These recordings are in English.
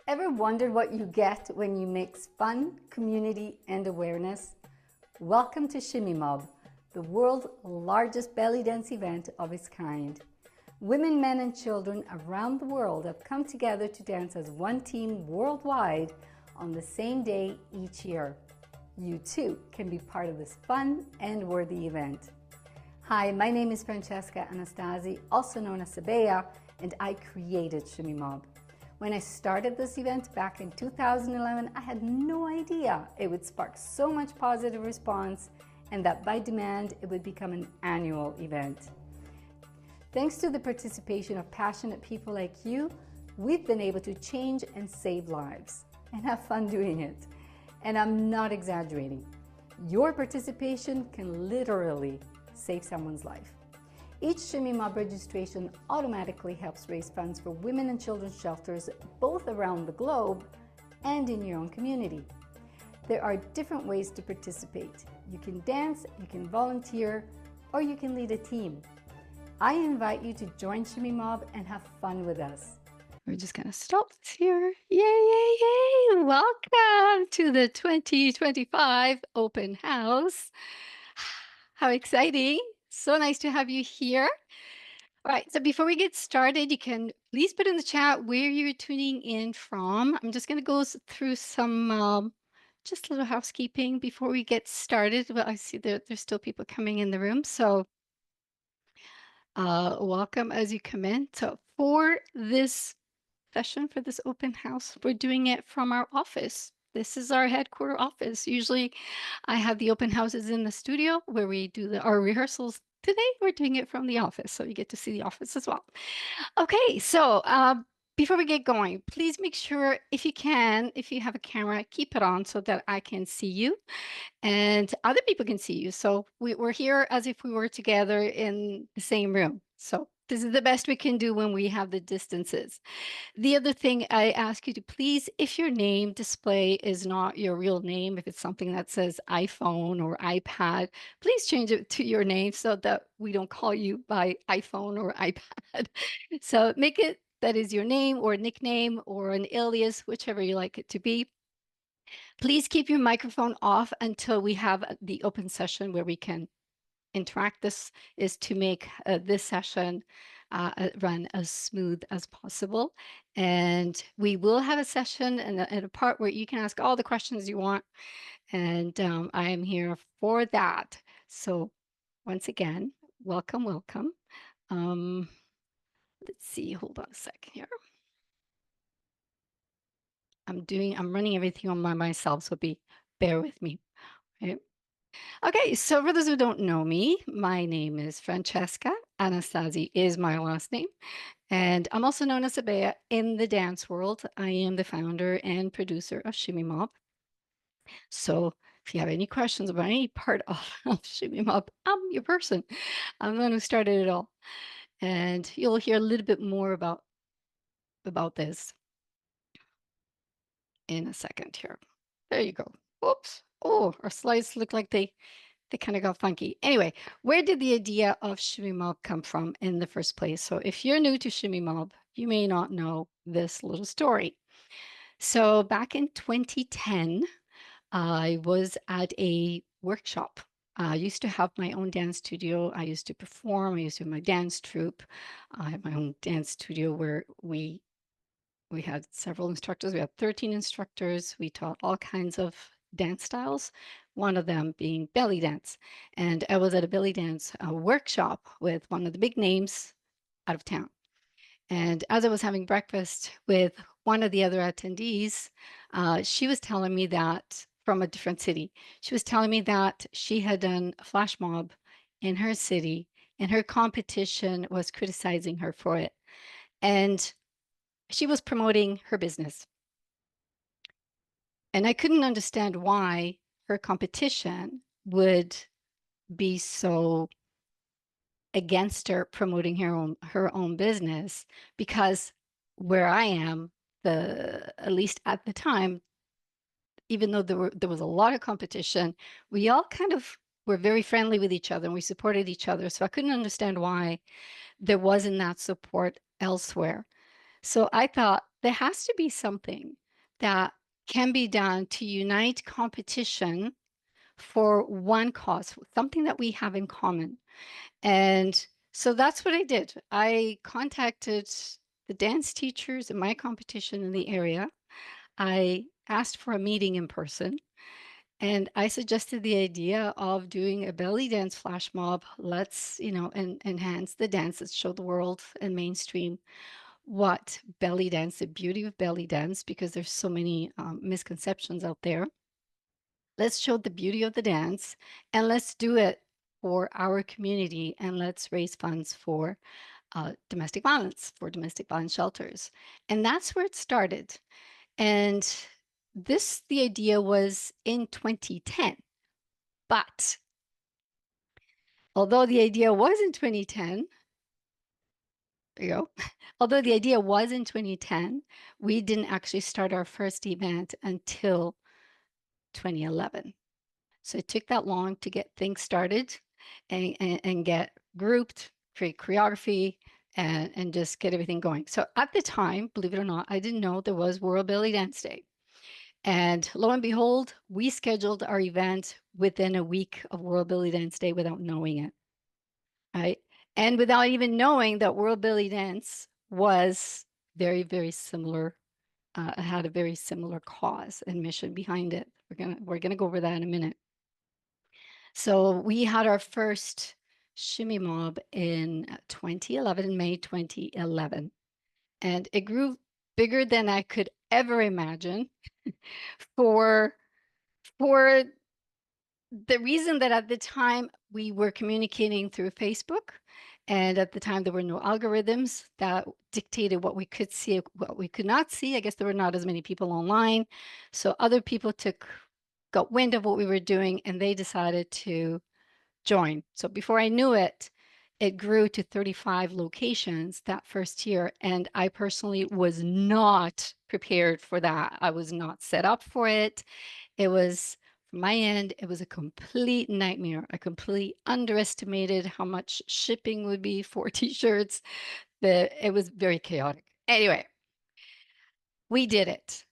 Ever wondered what you get when you mix fun, community, and awareness? Welcome to Shimmy Mob, the world's largest belly dance event of its kind. Women, men, and children around the world have come together to dance as one team worldwide on the same day each year. You too can be part of this fun and worthy event. Hi, my name is Francesca Anastasi, also known as Sabea, and I created Shimmy Mob. When I started this event back in 2011, I had no idea it would spark so much positive response and that by demand it would become an annual event. Thanks to the participation of passionate people like you, we've been able to change and save lives and have fun doing it. And I'm not exaggerating. Your participation can literally save someone's life. Each Shimmy Mob registration automatically helps raise funds for women and children's shelters both around the globe and in your own community. There are different ways to participate. You can dance, you can volunteer, or you can lead a team. I invite you to join Shimmy Mob and have fun with us. We're just gonna stop this here. Yay, yay, yay! Welcome to the 2025 open house. How exciting! So nice to have you here. All right, so before we get started, you can please put in the chat where you're tuning in from. I'm just going to go through some just a little housekeeping before we get started. Well, I see there's still people coming in the room, so welcome as you come in. So for this session, for this open house, we're doing it from our office. This is our headquarter office. Usually I have the open houses in the studio where we do our rehearsals. Today we're doing it from the office, so you get to see the office as well. Okay, so before we get going, please make sure if you can, if you have a camera, keep it on so that I can see you and other people can see you. So we're here as if we were together in the same room. So this is the best we can do when we have the distances. The other thing I ask you to please, if your name display is not your real name, if it's something that says iPhone or iPad, please change it to your name so that we don't call you by iPhone or iPad. So make it that is your name or nickname or an alias, whichever you like it to be. Please keep your microphone off until we have the open session where we can interact. This is to make this session run as smooth as possible. And we will have a session and a part where you can ask all the questions you want. And I am here for that. So once again, welcome, welcome. Let's see, hold on a second here. I'm running everything on by myself, so bear with me. Okay. Okay, so for those who don't know me, my name is Francesca. Anastasi is my last name. And I'm also known as Sabea in the dance world. I am the founder and producer of Shimmy Mob. So if you have any questions about any part of Shimmy Mob, I'm your person. I'm the one who started it all. And you'll hear a little bit more about this in a second here. There you go. Oops. Oh, our slides look like they kind of got funky. Anyway, where did the idea of Shimmy Mob come from in the first place? So if you're new to Shimmy Mob, you may not know this little story. So back in 2010, I was at a workshop. I used to have my own dance studio. I used to perform. I used to have my dance troupe. I had my own dance studio where we had several instructors. We had 13 instructors. We taught all kinds of dance styles, one of them being belly dance. And I was at a belly dance workshop with one of the big names out of town. And as I was having breakfast with one of the other attendees, she was telling me that from a different city, she was telling me that she had done a flash mob in her city and her competition was criticizing her for it. And she was promoting her business. And I couldn't understand why her competition would be so against her promoting her own business, because where I am, at least at the time, even though there was a lot of competition, we all kind of were very friendly with each other and we supported each other. So I couldn't understand why there wasn't that support elsewhere. So I thought there has to be something that can be done to unite competition for one cause, something that we have in common. And so that's what I did. I contacted the dance teachers in my competition in the area. I asked for a meeting in person, and I suggested the idea of doing a belly dance flash mob. Let's, enhance the dance, let's show the world and mainstream what belly dance, the beauty of belly dance, because there's so many misconceptions out there. Let's show the beauty of the dance, and let's do it for our community, and let's raise funds for domestic violence, for domestic violence shelters. And that's where it started. And the idea was in 2010. But although the idea was in 2010, there you go. Although the idea was in 2010, we didn't actually start our first event until 2011. So it took that long to get things started and get grouped, create choreography, and just get everything going. So at the time, believe it or not, I didn't know there was World Belly Dance Day. And lo and behold, we scheduled our event within a week of World Belly Dance Day without knowing it, right? And without even knowing that World Belly Dance was very, very similar, had a very similar cause and mission behind it. We're gonna go over that in a minute. So we had our first Shimmy Mob in 2011, in May 2011, and it grew bigger than I could ever imagine for for the reason that at the time we were communicating through Facebook, and at the time there were no algorithms that dictated what we could see, what we could not see. I guess there were not as many people online, so other people got wind of what we were doing, and they decided to join. So before I knew it, it grew to 35 locations that first year. And I personally was not prepared for that. I was not set up for it. It was, from my end, it was a complete nightmare. I completely underestimated how much shipping would be for t-shirts. It was very chaotic. Anyway, we did it.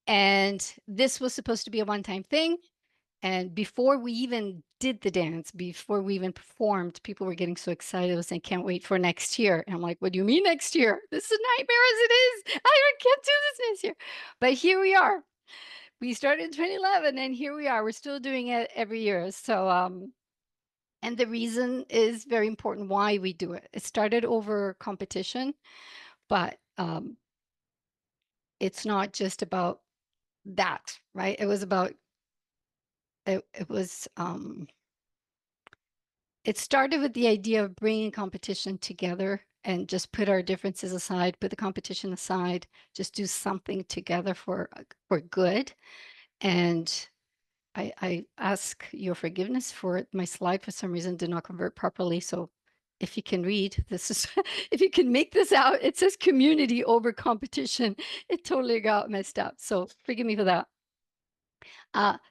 And this was supposed to be a one-time thing. And before we even did the dance, before we even performed, people were getting so excited. I was saying, can't wait for next year. And I'm like, what do you mean next year? This is a nightmare as it is. I can't do this next year. But here we are. We started in 2011 and here we are. We're still doing it every year. So, and the reason is very important why we do it. It started over competition, but it's not just about that, right? It was about, it was, it started with the idea of bringing competition together and just put our differences aside, put the competition aside, just do something together for good. And I ask your forgiveness for my slide for some reason did not convert properly. So if you can read, this is, if you can make this out, it says community over competition. It totally got messed up. So forgive me for that.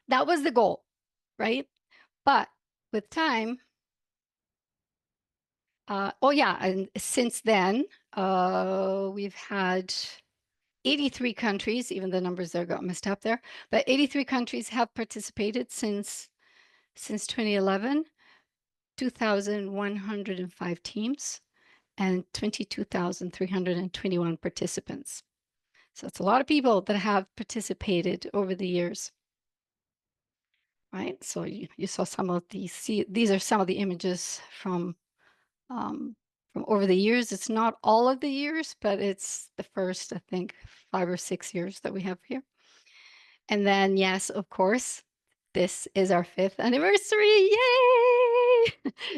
That was the goal, right? But with time, oh yeah, and since then, we've had 83 countries, even the numbers there got messed up there, but 83 countries have participated since 2011, 2,105 teams, and 22,321 participants. So it's a lot of people that have participated over the years, right? So you saw some of these, these are some of the images um, from over the years. It's not all of the years, but it's the first, I think, 5 or 6 years that we have here. And then, yes, of course, this is our 5th anniversary. Yay!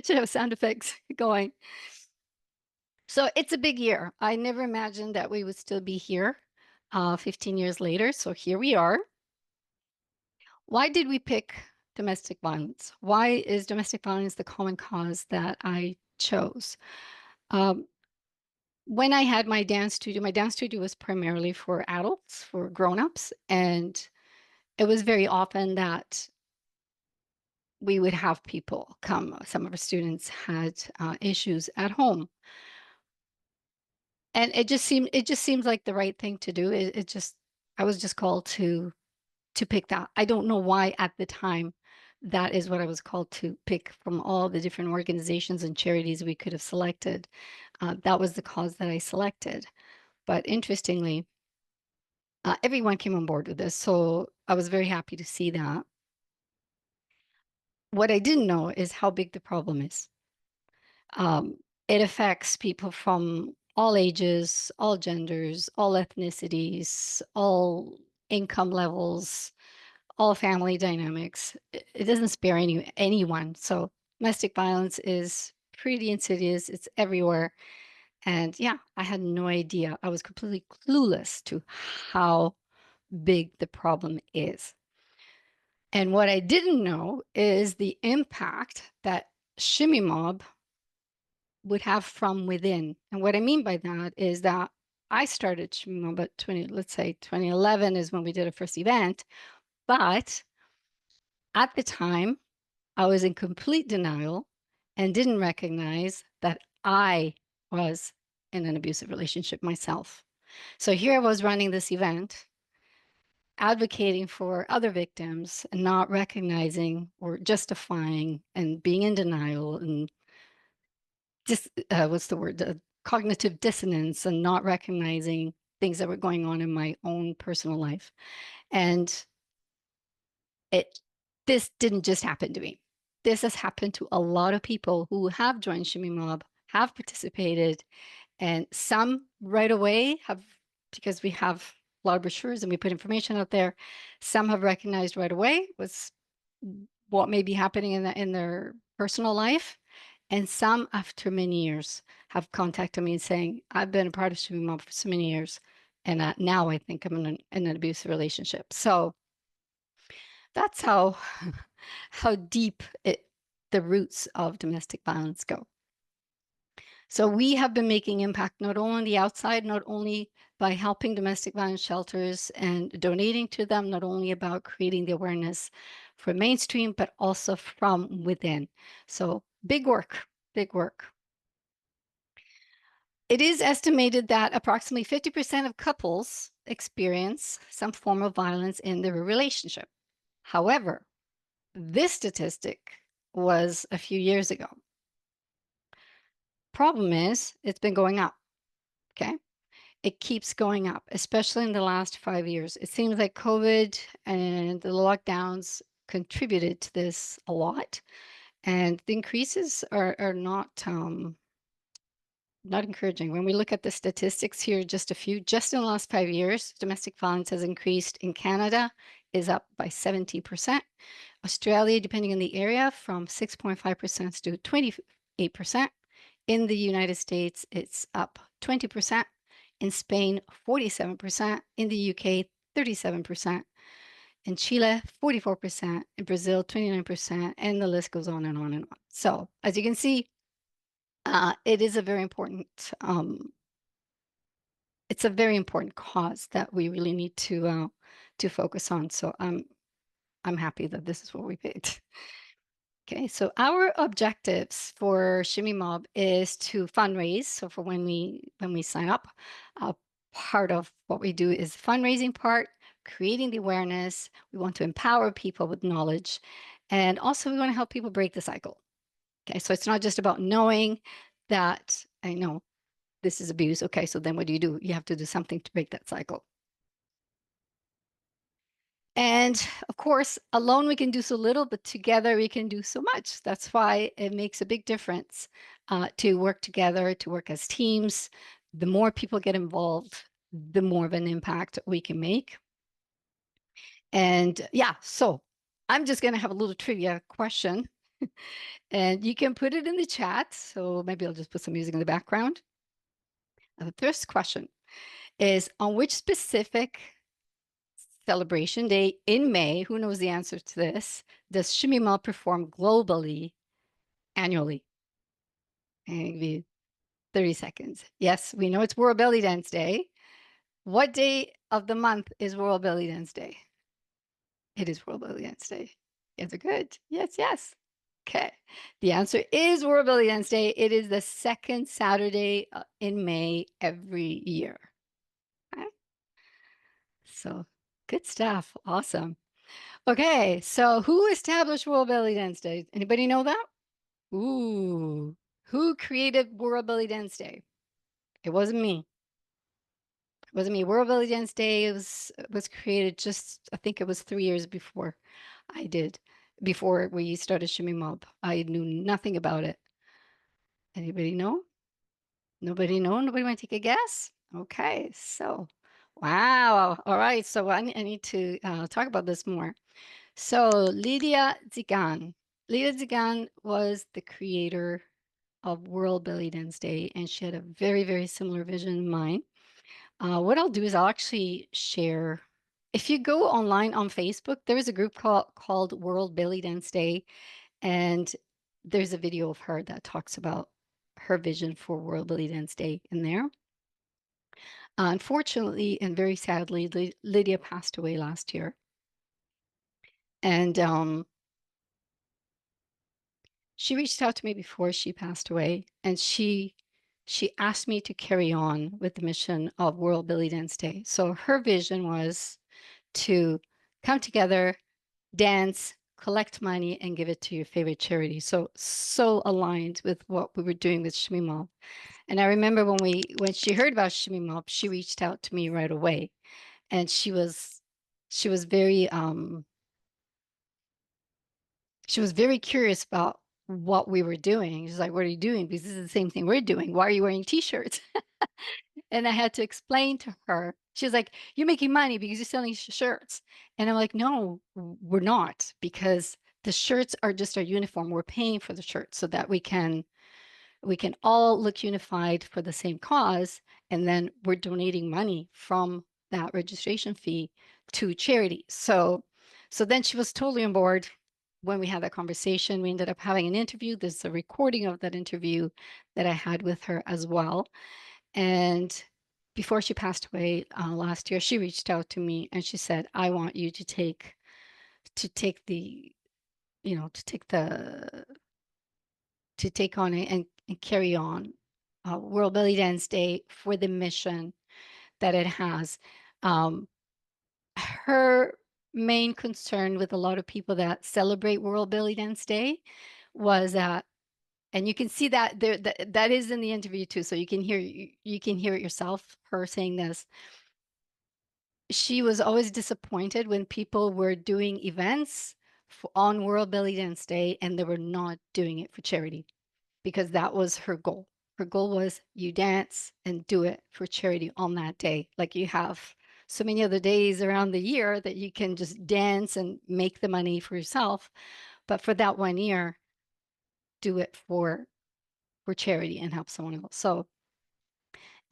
Should have sound effects going. So it's a big year. I never imagined that we would still be here 15 years later. So here we are. Why did we pick domestic violence? Why is domestic violence the common cause that I chose? Um, when I had my dance studio was primarily for adults, for grown-ups, and it was very often that we would have people come. Some of our students had issues at home. And it just seems like the right thing to do. It just, I was just called to pick that. I don't know why at the time that is what I was called to pick from all the different organizations and charities we could have selected. That was the cause that I selected. But interestingly, everyone came on board with this. So I was very happy to see that. What I didn't know is how big the problem is. Um, it affects people from all ages, all genders, all ethnicities, all income levels, all family dynamics. It doesn't spare anyone. So domestic violence is pretty insidious. It's everywhere. And yeah, I had no idea. I was completely clueless to how big the problem is. And what I didn't know is the impact that Shimmy Mob would have from within. And what I mean by that is that I started Shimmy Mob at 20, let's say 2011 is when we did a first event. But at the time, I was in complete denial and didn't recognize that I was in an abusive relationship myself. So here I was running this event, advocating for other victims and not recognizing or justifying and being in denial and just what's the word? Cognitive dissonance and not recognizing things that were going on in my own personal life. And it this didn't just happen to me. This has happened to a lot of people who have joined Shimmy Mob, have participated, and some right away have, because we have a lot of brochures and we put information out there, some have recognized right away was what may be happening in their personal life. And some, after many years, have contacted me and saying, I've been a part of Shimmy Mob for so many years, and now I think I'm in an abusive relationship. So that's how deep the roots of domestic violence go. So we have been making impact not only on the outside, not only by helping domestic violence shelters and donating to them, not only about creating the awareness for mainstream, but also from within. So big work, big work. It is estimated that approximately 50% of couples experience some form of violence in their relationship. However, this statistic was a few years ago. Problem is, it's been going up. Okay. It keeps going up, especially in the last 5 years. It seems like COVID and the lockdowns contributed to this a lot. And the increases are not encouraging. When we look at the statistics here, just in the last 5 years, domestic violence has increased in Canada, is up by 70%. Australia, depending on the area, from 6.5% to 28%. In the United States, it's up 20%. In Spain, 47%. In the UK, 37%. In Chile, 44%. In Brazil, 29%. And the list goes on and on and on. So as you can see, it is a very important, it's a very important cause that we really need to focus on. So I'm happy that this is what we picked. Okay, so our objectives for Shimmy Mob is to fundraise. So for when we sign up, part of what we do is fundraising part, creating the awareness. We want to empower people with knowledge, and also we want to help people break the cycle. Okay, so it's not just about knowing that I know this is abuse. Okay, so then what do? You have to do something to break that cycle. And of course, alone we can do so little, but together we can do so much. That's why it makes a big difference to work together, to work as teams. The more people get involved, the more of an impact we can make. And yeah, so I'm just going to have a little trivia question and you can put it in the chat. So maybe I'll just put some music in the background. The first question is, on which specific celebration day in May, who knows the answer to this, does Shimmy Mob perform globally annually? And I'll give you 30 seconds. Yes, we know it's World Belly Dance Day. What day of the month is World Belly Dance Day? It is World Belly Dance Day. Yes, are good. Yes, yes. Okay. The answer is World Belly Dance Day. It is the second Saturday in May every year. Okay. So good stuff. Awesome. Okay. So who established World Belly Dance Day? Anybody know that? Ooh. Who created World Belly Dance Day? It wasn't me. It wasn't me. World Belly Dance Day was created just, I think it was 3 years before I did, before we started Shimmy Mob. I knew nothing about it. Anybody know? Nobody know? Nobody want to take a guess? Okay, so wow. All right, so I need to talk about this more. So Lydia Tzigane. Lydia Tzigane was the creator of World Belly Dance Day, and she had a very, very similar vision in mine. What I'll do is I'll actually share. If you go online on Facebook, there is a group called World Belly Dance Day, and there's a video of her that talks about her vision for World Belly Dance Day in there. Unfortunately, and very sadly, Lydia passed away last year. And she reached out to me before she passed away, and she asked me to carry on with the mission of World Belly Dance Day. So her vision was to come together, dance, collect money, and give it to your favorite charity. So aligned with what we were doing with Shimmy Mob. And I remember when she heard about Shimmy Mob, she reached out to me right away, and she was very curious about what we were doing. She's like, "What are you doing? Because this is the same thing we're doing. Why are you wearing t-shirts?" And I had to explain to her. She was like, "You're making money because you're selling shirts." And I'm like, "No, we're not, because the shirts are just our uniform. We're paying for the shirts so that we can all look unified for the same cause, and then we're donating money from that registration fee to charity." So then she was totally on board. When we had that conversation, we ended up having an interview. There's a recording of that interview that I had with her as well. And before she passed away last year, she reached out to me and she said, "I want you to take the, to take the to take on it and carry on World Belly Dance Day for the mission that it has." Um, Her main concern with a lot of people that celebrate World Belly Dance Day was that, and you can see that there, that is in the interview too, so you can hear it yourself. Her saying this, she was always disappointed when people were doing events on World Belly Dance Day and they were not doing it for charity, because that was her goal. Her goal was you dance and do it for charity on that day. Like you have so many other days around the year that you can just dance and make the money for yourself. But for that one year, do it for charity and help someone else. So,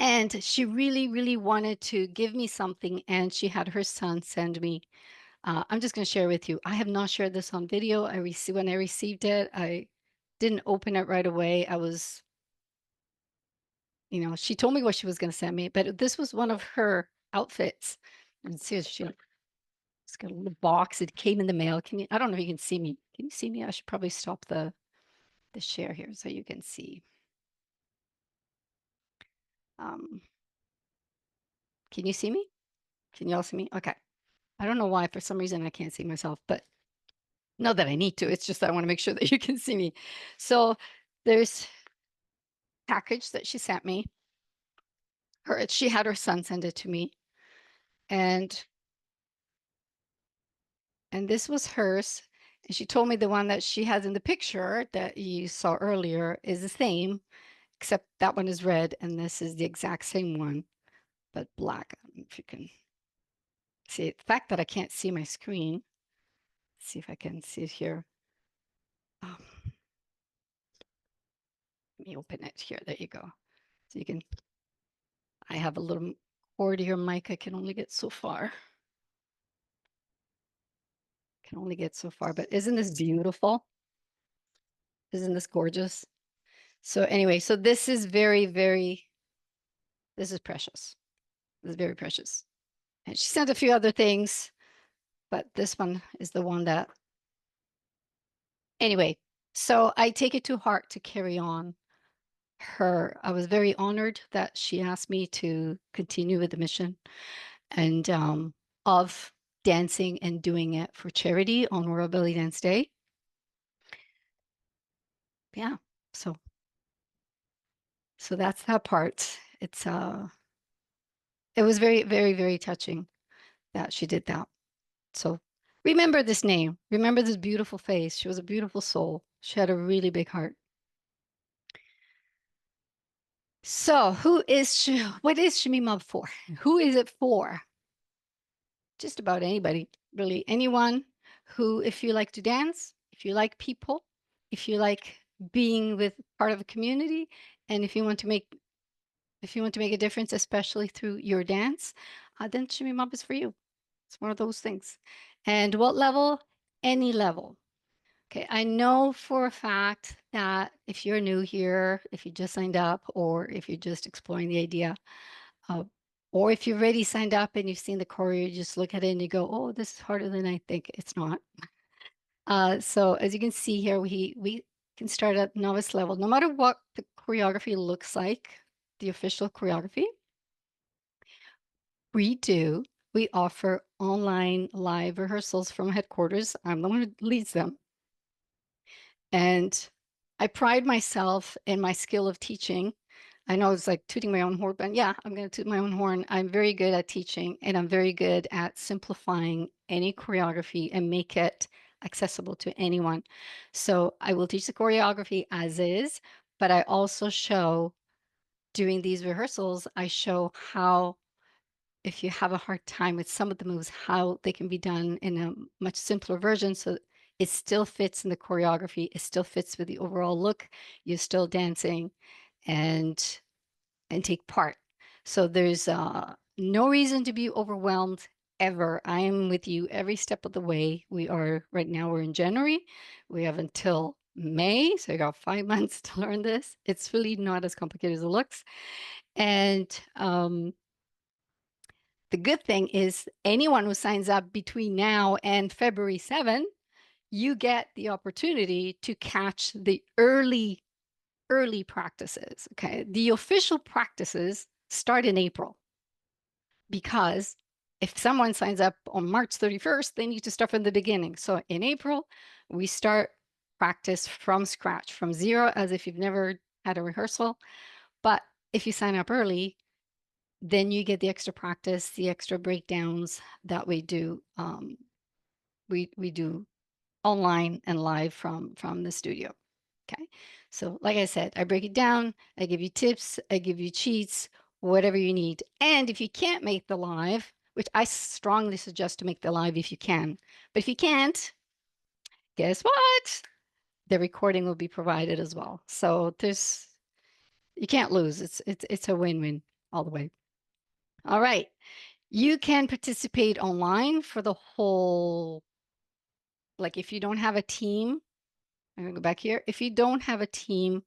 and she really, really wanted to give me something, and she had her son send me. I'm just going to share with you. I have not shared this on video. When I received it, I didn't open it right away. She told me what she was going to send me, but this was one of her outfits. And see, it's got a little box. It came in the mail. I don't know if you can see me. Can you see me? I should probably stop the share here so you can see. Um, can you see me? Can you all see me? Okay. I don't know why, for some reason, I can't see myself, but not that I need to. It's just that I want to make sure that you can see me. So there's package that she sent me. She had her son send it to me. And this was hers. And she told me the one that she has in the picture that you saw earlier is the same, except that one is red and this is the exact same one, but black. I don't know if you can see it. The fact that I can't see my screen. Let's see if I can see it here. Let me open it here. There you go. So I have a little cord here, mic. I can only get so far. But isn't this beautiful? Isn't this gorgeous? So anyway, so this is very, very, this is precious. This is very precious. And she sent a few other things, but this one is the one that, anyway, So I take it to heart to carry on I was very honored that she asked me to continue with the mission and of dancing and doing it for charity on World Belly Dance Day. Yeah. So that's that part. It was very, very, very touching that she did that. So remember this name. Remember this beautiful face. She was a beautiful soul. She had a really big heart. So what is Shimmy Mob for? Who is it for? Just about anybody, really. Anyone who, if you like to dance, if you like people, if you like being with part of a community, and if you want to make a difference, especially through your dance, then Shimmy Mob is for you. It's one of those things. And what level? Any level. Okay, I know for a fact that if you're new here, if you just signed up, or if you're just exploring the idea, uh, or if you've already signed up and you've seen the choreo, you just look at it and you go, "Oh, this is harder than I think." It's not. So as you can see here, we can start at novice level, no matter what the choreography looks like, the official choreography. We do. We offer online live rehearsals from headquarters. I'm the one who leads them. And I pride myself in my skill of teaching. I know it's like tooting my own horn, but yeah, I'm going to toot my own horn. I'm very good at teaching and I'm very good at simplifying any choreography and make it accessible to anyone. So I will teach the choreography as is, but I also show during these rehearsals, I show how if you have a hard time with some of the moves, how they can be done in a much simpler version so it still fits in the choreography, it still fits with the overall look, you're still dancing and take part. So there's no reason to be overwhelmed ever. I am with you every step of the way. Right now, we're in January. We have until May, so I got 5 months to learn this. It's really not as complicated as it looks. And the good thing is anyone who signs up between now and February 7, you get the opportunity to catch the early practices. Okay. The official practices start in April because if someone signs up on March 31st, they need to start from the beginning. So in April, we start practice from scratch, from zero, as if you've never had a rehearsal. But if you sign up early, then you get the extra practice, the extra breakdowns that we do. We do online and live from the studio. Okay. So like I said, I break it down, I give you tips, I give you cheats, whatever you need. And if you can't make the live, which I strongly suggest to make the live if you can, but if you can't, guess what? The recording will be provided as well. So you can't lose. It's a win-win all the way. All right. You can participate online for the whole, like if you don't have a team, I'm gonna go back here. If you don't have a team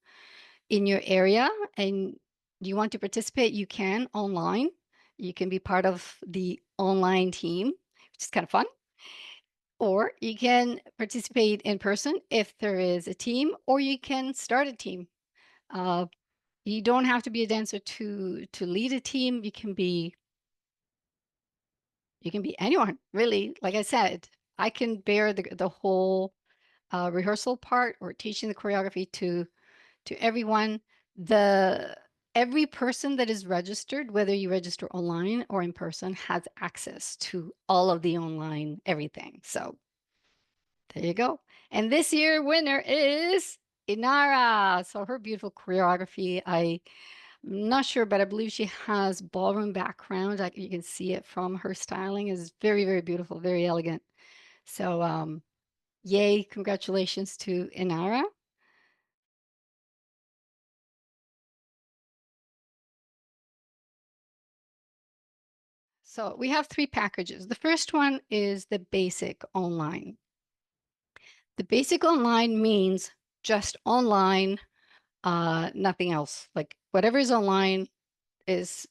in your area and you want to participate, you can online. You can be part of the online team, which is kind of fun. Or you can participate in person if there is a team, or you can start a team. Uh, you don't have to be a dancer to lead a team. You can be anyone, really. Like I said, I can bear the whole rehearsal part or teaching the choreography to everyone. The every person that is registered, whether you register online or in person, has access to all of the online everything. So there you go. And this year winner is Inara. So her beautiful choreography, I'm not sure, but I believe she has ballroom background. Like you can see it from her styling is very, very beautiful, very elegant. So yay, congratulations to Inara. So we have three packages. The first one is the basic online. The basic online means just online, nothing else. Like whatever is online is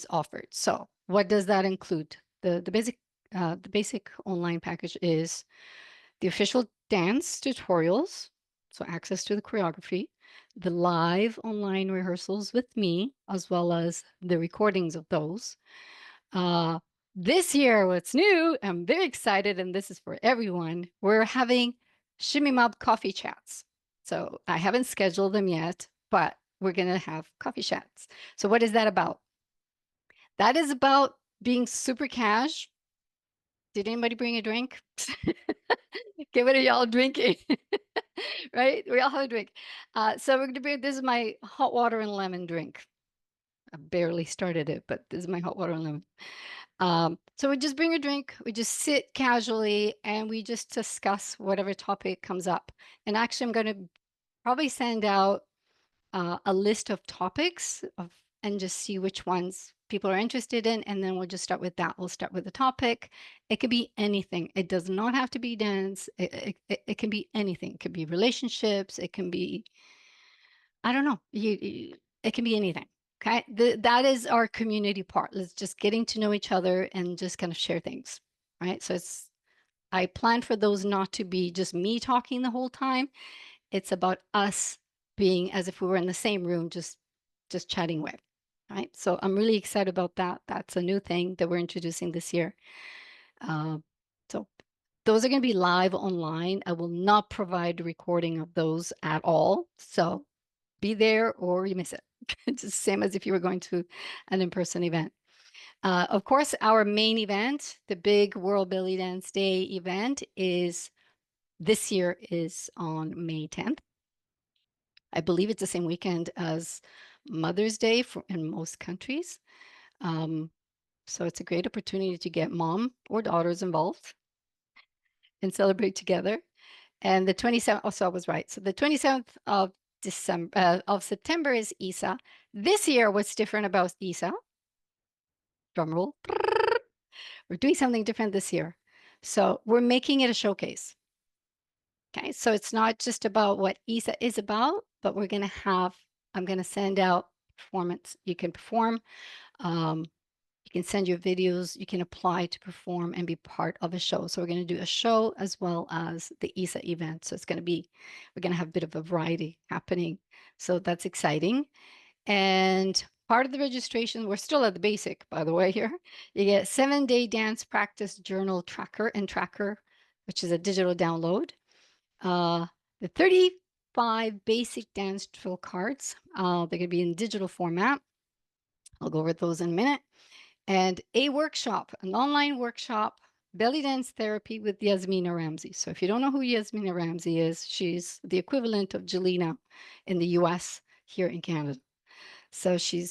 offered. So what does that include? The basic online package is the official dance tutorials, so access to the choreography, the live online rehearsals with me, as well as the recordings of those. Uh, this year, what's new, I'm very excited, and this is for everyone. We're having Shimmy Mob coffee chats. So I haven't scheduled them yet, but we're going to have coffee chats. So what is that about? That is about being super cash. Did anybody bring a drink? Okay, what are y'all drinking? Right? We all have a drink. So we're going to bring, this is my hot water and lemon drink. I barely started it, but this is my hot water and lemon. So we just bring a drink, we just sit casually, and we just discuss whatever topic comes up. And actually, I'm going to probably send out a list of topics and just see which ones people are interested in, and then we'll just start with that. We'll start with the topic. It could be anything. It does not have to be dance. It can be anything. It could be relationships. It can be, I don't know. It can be anything. Okay. That is our community part. Let's just getting to know each other and just kind of share things. Right. So I plan for those not to be just me talking the whole time. It's about us being as if we were in the same room, just chatting with. Right. So I'm really excited about that. That's a new thing that we're introducing this year. Uh, so those are going to be live online. I will not provide a recording of those at all. So be there or you miss it. It's the same as if you were going to an in-person event. Of course, our main event, the big World Belly Dance Day event, is this year is on May 10th. I believe it's the same weekend as Mother's Day in most countries. Um, so it's a great opportunity to get mom or daughters involved and celebrate together. And the 27th, also I was right. So the 27th of September is Isa. This year, what's different about Isa? Drum roll. We're doing something different this year. So we're making it a showcase. Okay, so it's not just about what Isa is about, but I'm going to send out performance. You can perform. Um, you can send your videos. You can apply to perform and be part of a show. So we're going to do a show as well as the ISA event. So we're going to have a bit of a variety happening. So that's exciting. And part of the registration, we're still at the basic, by the way, here. You get 7-day dance practice journal tracker, which is a digital download. Uh, the 35 basic dance drill cards, they're going to be in digital format. I'll go over those in a minute. And a workshop, an online workshop, belly dance therapy with Yasmina Ramsey. So if you don't know who Yasmina Ramsey is, she's the equivalent of Jelena in the US here in Canada. So she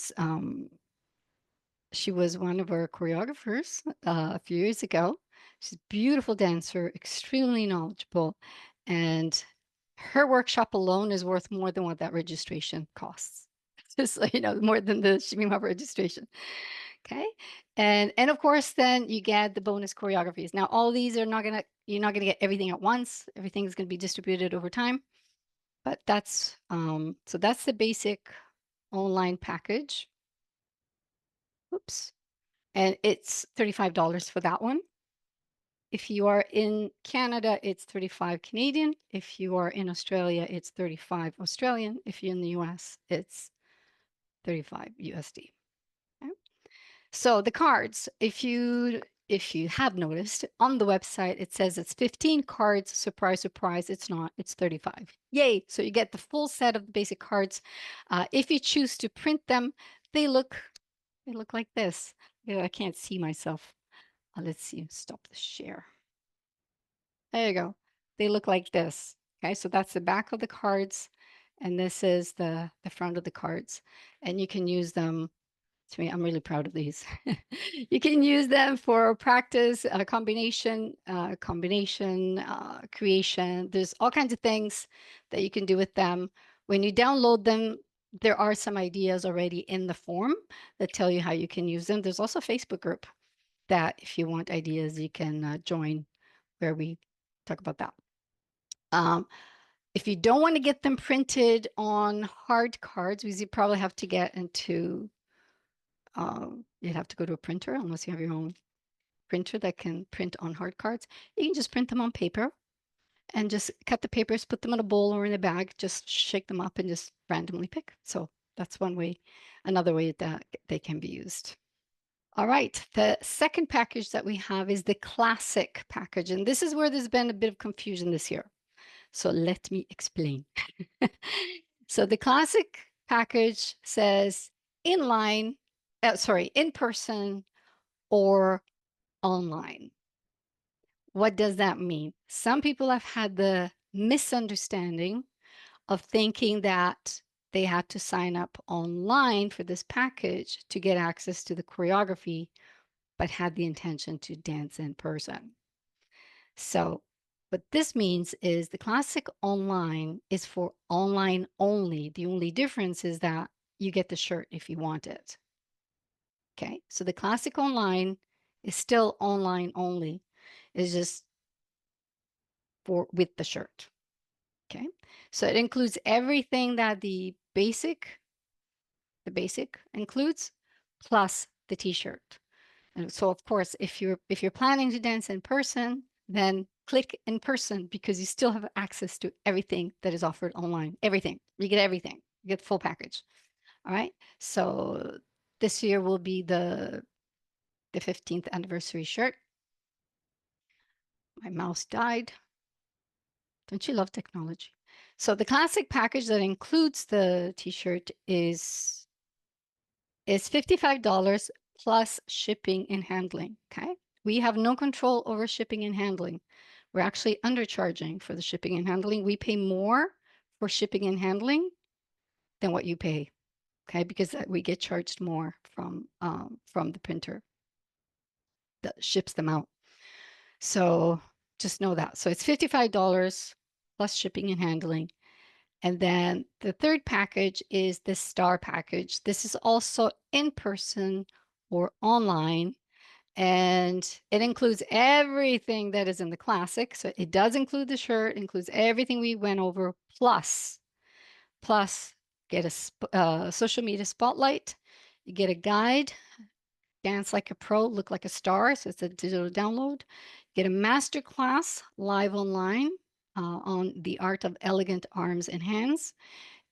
was one of our choreographers a few years ago. She's a beautiful dancer, extremely knowledgeable, and her workshop alone is worth more than what that registration costs. Just so you know, more than the Shimmy Mob registration. Okay. And of course, then you get the bonus choreographies. Now, all these are not gonna, you're not gonna get everything at once. Everything is gonna be distributed over time. But that's so that's the basic online package. Oops. And it's $35 for that one. If you are in Canada, it's 35 Canadian. If you are in Australia, it's 35 Australian. If you're in the US, it's 35 USD. Okay? So the cards, if you have noticed on the website, it says it's 15 cards. Surprise, surprise, it's not. It's 35. Yay! So you get the full set of the basic cards. If you choose to print them, they look like this. Yeah, I can't see myself. Let's see. Stop the share. There you go. They look like this. Okay, so that's the back of the cards, and this is the front of the cards, and you can use them. To me, I'm really proud of these. You can use them for practice, combination, creation. There's all kinds of things that you can do with them. When you download them, there are some ideas already in the form that tell you how you can use them. There's also a Facebook group that if you want ideas, you can join where we talk about that. If you don't want to get them printed on hard cards, because you probably have to get into, you'd have to go to a printer unless you have your own printer that can print on hard cards. You can just print them on paper and just cut the papers, put them in a bowl or in a bag, just shake them up and just randomly pick. So that's one way, another way that they can be used. All right, the second package that we have is the classic package, and this is where there's been a bit of confusion this year. So let me explain. So the classic package says in person or online. What does that mean? Some people have had the misunderstanding of thinking that they had to sign up online for this package to get access to the choreography, but had the intention to dance in person. So what this means is the classic online is for online only. The only difference is that you get the shirt if you want it. Okay, so the classic online is still online only. It's just for with the shirt. Okay, so it includes everything that the basic includes, plus the t-shirt. And so of course, if you're planning to dance in person, then click in person because you still have access to everything that is offered online. Everything. You get everything. You get the full package. All right. So this year will be the 15th anniversary shirt. My mouse died. Don't you love technology? So the classic package that includes the t-shirt is $55 plus shipping and handling. Okay. We have no control over shipping and handling. We're actually undercharging for the shipping and handling. We pay more for shipping and handling than what you pay. Okay, because we get charged more from the printer that ships them out. So just know that. So it's $55 plus shipping and handling. And then the third package is the star package. This is also in person or online, and it includes everything that is in the classic. So it does include the shirt, includes everything we went over, plus get a social media spotlight. You get a guide, dance like a pro, look like a star. So it's a digital download. Get a master class live online on the art of elegant arms and hands.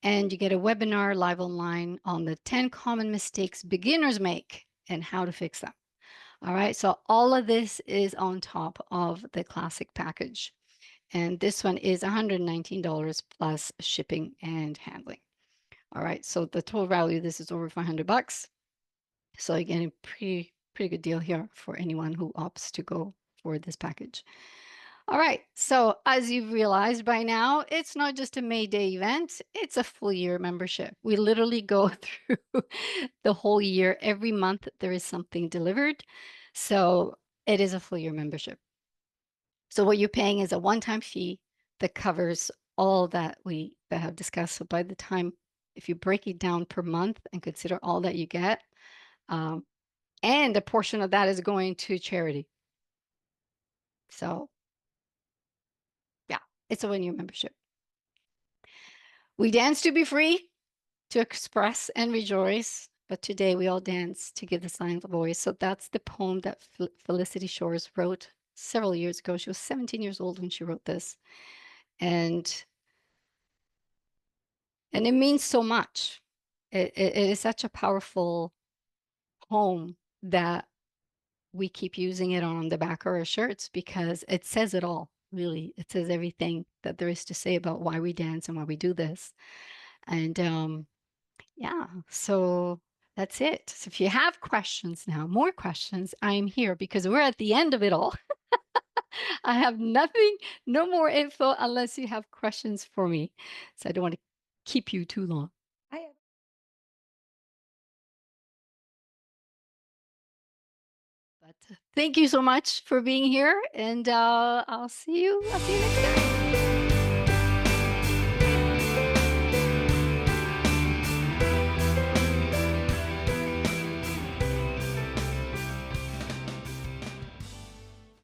And you get a webinar live online on the 10 common mistakes beginners make and how to fix them. All right, so all of this is on top of the classic package. And this one is $119 plus shipping and handling. All right, so the total value, this is over $500. So again, a pretty good deal here for anyone who opts to go for this package. All right, so as you've realized by now, it's not just a May Day event, it's a full year membership. We literally go through the whole year. Every month there is something delivered. So it is a full year membership. So what you're paying is a one-time fee that covers all that we have discussed. So by the time, if you break it down per month and consider all that you get, and a portion of that is going to charity. So yeah, it's a one-year membership. We dance to be free, to express and rejoice, but today we all dance to give the sign of the voice. So that's the poem that Felicity Shores wrote several years ago. She was 17 years old when she wrote this. And it means so much. It is such a powerful poem that we keep using it on the back of our shirts because it says it all, really. It says everything that there is to say about why we dance and why we do this. And yeah, so that's it. So if you have questions now, more questions, I'm here because we're at the end of it all. I have nothing, no more info unless you have questions for me. So I don't want to keep you too long. But thank you so much for being here, and I'll see you next time.